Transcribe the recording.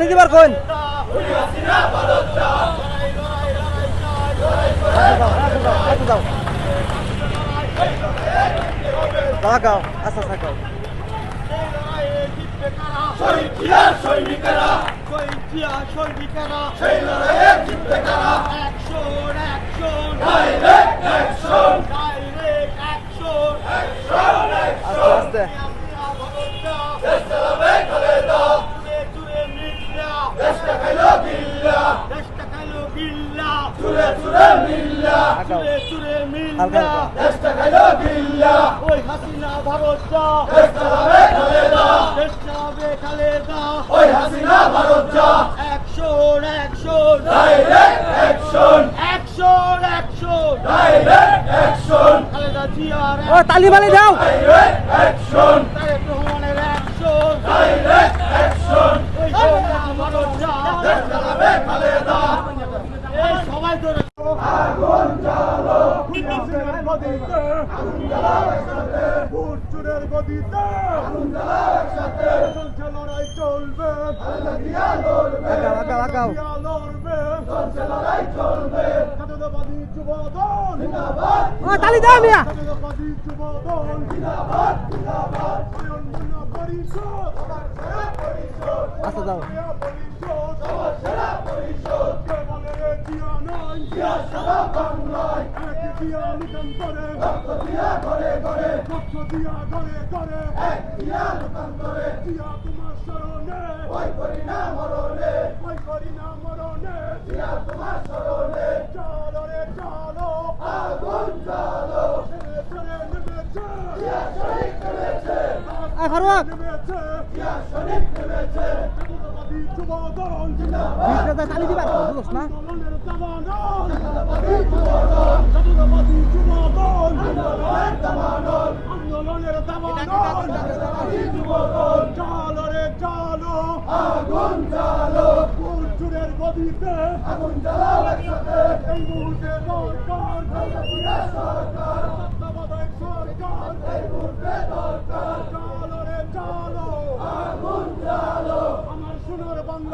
তালি দিবার কোন গাও আচ্ছা আচ্ছা গাও আস্তে তালি বালি দাও সবাই ধরে আগুন জ্বালো গদিতে আগুন জ্বালাও একসাথে ভোট চুরের গদিতে আগুন জ্বালাও একসাথে চলছে লড়াই চলবে আল্লাহ দিয়া লড়বে লাগাও লড়বে চলছে লড়াই চলবে জাতীয়তাবাদী যুবদল জিন্দাবাদ ও তালি দাও মিয়া জাতীয়তাবাদী যুবদল জিন্দাবাদ জিন্দাবাদ পরিবর্তন পরিষদ সবার সেরা পরিষদ আচ্ছা দাও পরিষদ সবার সেরা পরিষদ কে বলে রে জিয়া নাই জিয়া সারা বাংলায় এক দিয়া লুকান করে রক্ত দিয়া ঘরে ঘরে রক্ত দিয়া ঘরে ঘরে এক দিয়া লুকান করে জিয়া তোমার শরণে ভয় করি না মরণে ভয় করি না মরণে জিয়া তোমার শরণে চলো রে চলো আগুন জ্বালো নেমেছে নেমেছে জিয়া শরীক নেমেছে ফারুক নেমেছে জিয়া শরীক নেমেছে জাতীয়তাবাদী যুবদল জিন্দাবাদ তালি দিবা বুঝছ না আন্দোলনের দাবানল জাতীয়তাবাদী যুবদল জাতীয়তাবাদী যুবদল আন্দোলনের দাবানল আন্দোলনের দাবানল জাতীয়তাবাদী যুবদল চলো রে চলো আগুন জ্বালো ভোট চুরের গদিতে আগুন জ্বালাও একসাথে এই মুহূর্তে দরকার আল্লাহ দিয়া সরকার